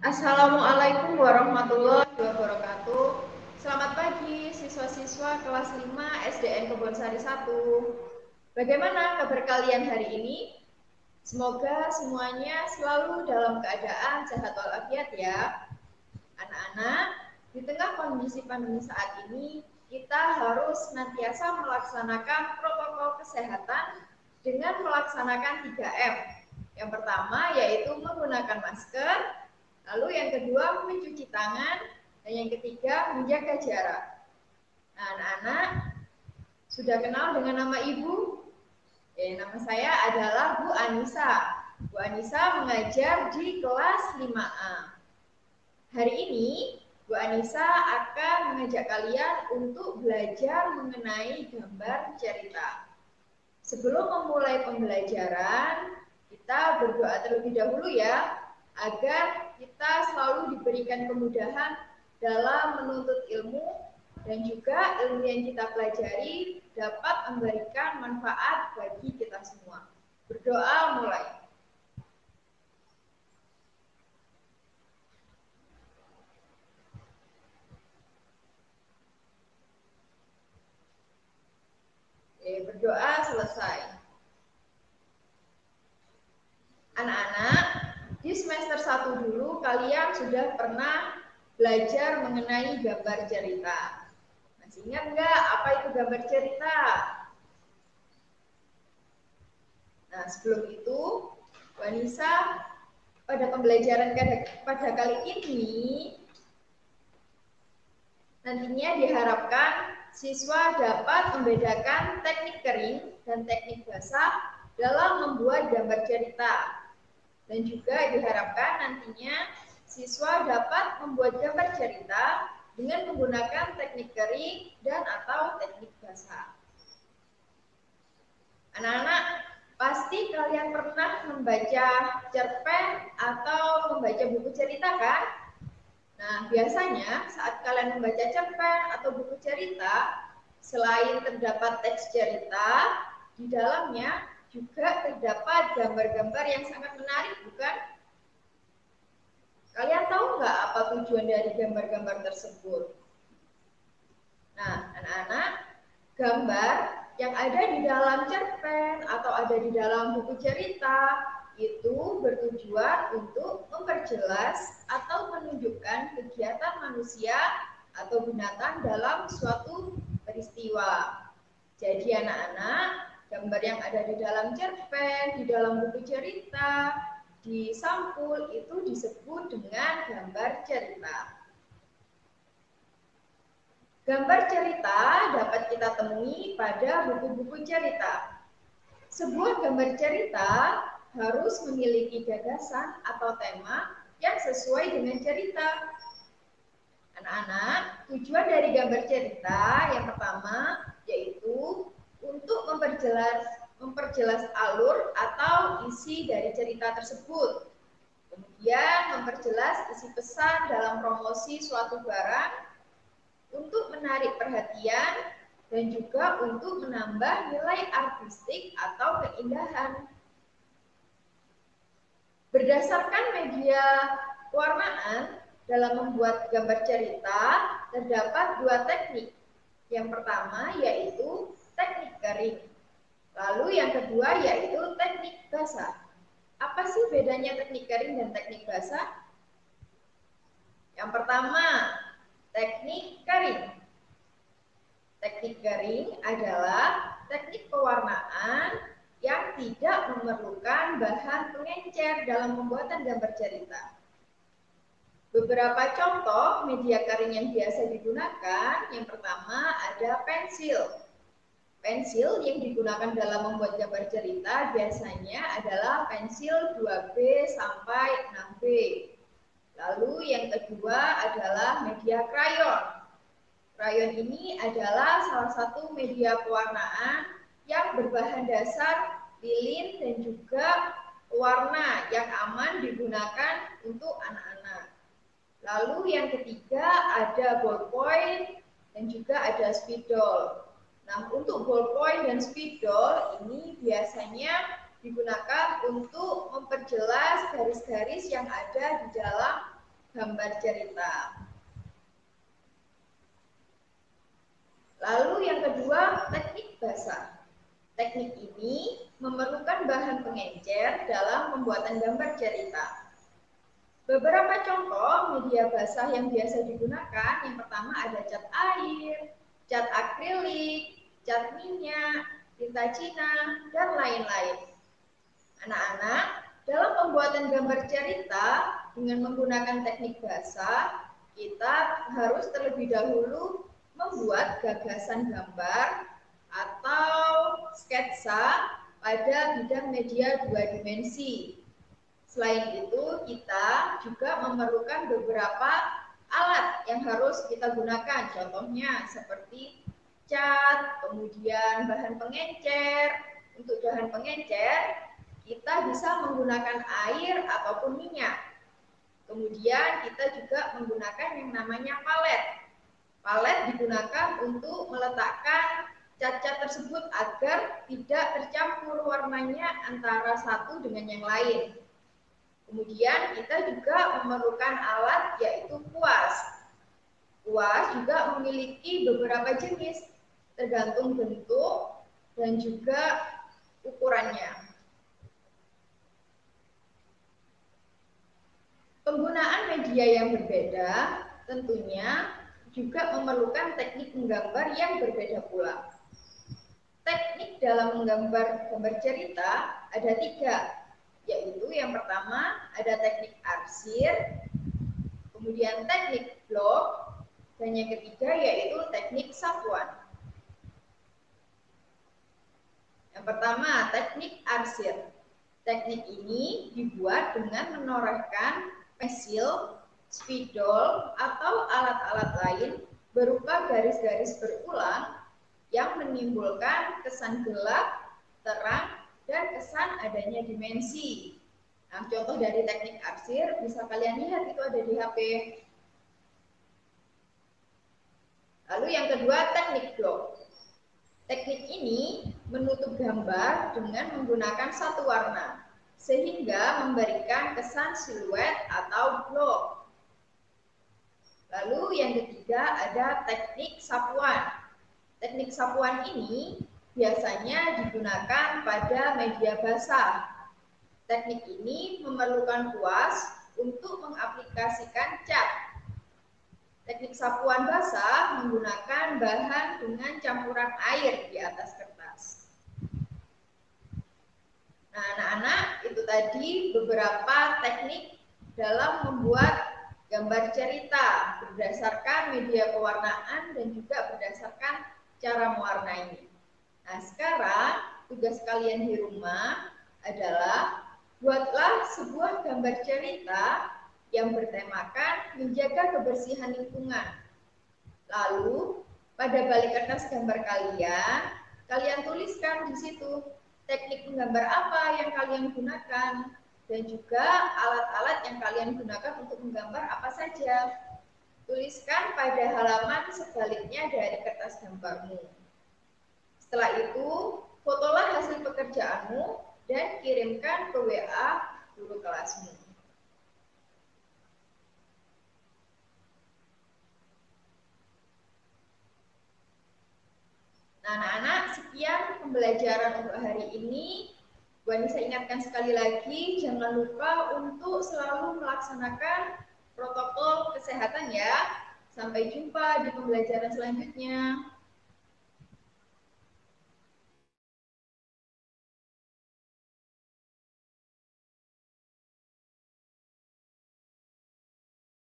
Assalamualaikum warahmatullahi wabarakatuh. Selamat pagi siswa-siswa kelas 5 SDN Kebonsari 1. Bagaimana kabar kalian hari ini? Semoga semuanya selalu dalam keadaan sehat walafiat ya. Anak-anak, di tengah kondisi pandemi saat ini, kita harus senantiasa melaksanakan protokol kesehatan dengan melaksanakan 3M. Yang pertama yaitu menggunakan masker, lalu yang kedua mencuci tangan, dan yang ketiga menjaga jarak. Nah, anak-anak sudah kenal dengan nama ibu? Nama saya adalah Bu Anissa. Bu Anissa mengajar di kelas 5A. Hari ini Bu Anissa akan mengajak kalian untuk belajar mengenai gambar cerita. Sebelum memulai pembelajaran, kita berdoa terlebih dahulu ya, agar kita selalu diberikan kemudahan dalam menuntut ilmu dan juga ilmu yang kita pelajari dapat memberikan manfaat bagi kita semua. Berdoa mulai. Berdoa selesai. Anak-anak, di semester 1 dulu kalian sudah pernah belajar mengenai gambar cerita. Masih ingat nggak apa itu gambar cerita? Nah, sebelum itu, Wanisa pada pembelajaran pada kali ini nantinya diharapkan siswa dapat membedakan teknik kering dan teknik basah dalam membuat gambar cerita. Dan juga diharapkan nantinya siswa dapat membuat gambar cerita dengan menggunakan teknik kering dan atau teknik basah. Anak-anak, pasti kalian pernah membaca cerpen atau membaca buku cerita kan? Nah, biasanya saat kalian membaca cerpen atau buku cerita, selain terdapat teks cerita, di dalamnya juga terdapat gambar-gambar yang sangat menarik, bukan? Kalian tahu nggak apa tujuan dari gambar-gambar tersebut? Nah, anak-anak, gambar yang ada di dalam cerpen atau ada di dalam buku cerita itu bertujuan untuk memperjelas atau menunjukkan kegiatan manusia atau binatang dalam suatu peristiwa. Jadi anak-anak, gambar yang ada di dalam cerpen, di dalam buku cerita, di sampul itu disebut dengan gambar cerita. Gambar cerita dapat kita temui pada buku-buku cerita. Sebuah gambar cerita harus memiliki gagasan atau tema yang sesuai dengan cerita. Anak-anak, tujuan dari gambar cerita yang pertama yaitu untuk memperjelas alur atau isi dari cerita tersebut. Kemudian memperjelas isi pesan dalam promosi suatu barang, untuk menarik perhatian, dan juga untuk menambah nilai artistik atau keindahan. Berdasarkan media pewarnaan dalam membuat gambar cerita, terdapat dua teknik. Yang pertama yaitu teknik kering. Lalu yang kedua yaitu teknik basah. Apa sih bedanya teknik kering dan teknik basah? Yang pertama, teknik kering. Teknik kering adalah teknik pewarnaan yang tidak memerlukan bahan pengencer dalam pembuatan gambar cerita. Beberapa contoh media kering yang biasa digunakan, yang pertama ada pensil. Pensil yang digunakan dalam membuat gambar cerita biasanya adalah pensil 2B sampai 6B. Lalu yang kedua adalah media krayon. Krayon ini adalah salah satu media pewarnaan yang berbahan dasar lilin dan juga warna yang aman digunakan untuk anak-anak. Lalu yang ketiga ada ballpoint dan juga ada spidol. Nah, untuk ballpoint dan spidol ini biasanya digunakan untuk memperjelas garis-garis yang ada di dalam gambar cerita. Lalu yang kedua, teknik basah. Teknik ini memerlukan bahan pengencer dalam pembuatan gambar cerita. Beberapa contoh media basah yang biasa digunakan, yang pertama ada cat air, cat akrilik, cat minyak, tinta Cina, dan lain-lain. Anak-anak, dalam pembuatan gambar cerita dengan menggunakan teknik basah, kita harus terlebih dahulu membuat gagasan gambar atau sketsa pada bidang media 2 dimensi. Selain itu, kita juga memerlukan beberapa alat yang harus kita gunakan. Contohnya seperti cat, kemudian bahan pengencer. Untuk bahan pengencer, kita bisa menggunakan air ataupun minyak. Kemudian kita juga menggunakan yang namanya palet. Palet digunakan untuk meletakkan cat-cat tersebut agar tidak tercampur warnanya antara satu dengan yang lain. Kemudian kita juga memerlukan alat yaitu kuas. Kuas juga memiliki beberapa jenis tergantung bentuk dan juga ukurannya. Penggunaan media yang berbeda tentunya juga memerlukan teknik menggambar yang berbeda pula. Teknik dalam menggambar gambar cerita ada 3, yaitu yang pertama ada teknik arsir, kemudian teknik blok, dan yang ketiga yaitu teknik sapuan. Yang pertama, teknik arsir. Teknik ini dibuat dengan menorehkan pensil, spidol, atau alat-alat lain berupa garis-garis berulang yang menimbulkan kesan gelap, terang, dan kesan adanya dimensi. Nah, contoh dari teknik arsir bisa kalian lihat itu ada di HP. Lalu yang kedua, teknik blok. Teknik ini menutup gambar dengan menggunakan satu warna, sehingga memberikan kesan siluet atau blok. Lalu yang ketiga ada teknik sapuan. Teknik sapuan ini biasanya digunakan pada media basah. Teknik ini memerlukan kuas untuk mengaplikasikan cat. Teknik sapuan basah menggunakan bahan dengan campuran air di atas kertas. Nah, anak-anak, itu tadi beberapa teknik dalam membuat gambar cerita berdasarkan media pewarnaan dan juga berdasarkan cara mewarnai. Nah, sekarang tugas kalian di rumah adalah buatlah sebuah gambar cerita yang bertemakan menjaga kebersihan lingkungan. Lalu, pada balik kertas gambar kalian tuliskan di situ teknik menggambar apa yang kalian gunakan dan juga alat-alat yang kalian gunakan untuk menggambar apa saja. Tuliskan pada halaman sebaliknya dari kertas gambarmu. Setelah itu, fotolah hasil pekerjaanmu dan kirimkan ke WA guru kelasmu. Nah, anak-anak, sekian pembelajaran untuk hari ini. Bu Anissa ingatkan sekali lagi, jangan lupa untuk selalu melaksanakan protokol kesehatan ya. Sampai jumpa di pembelajaran selanjutnya.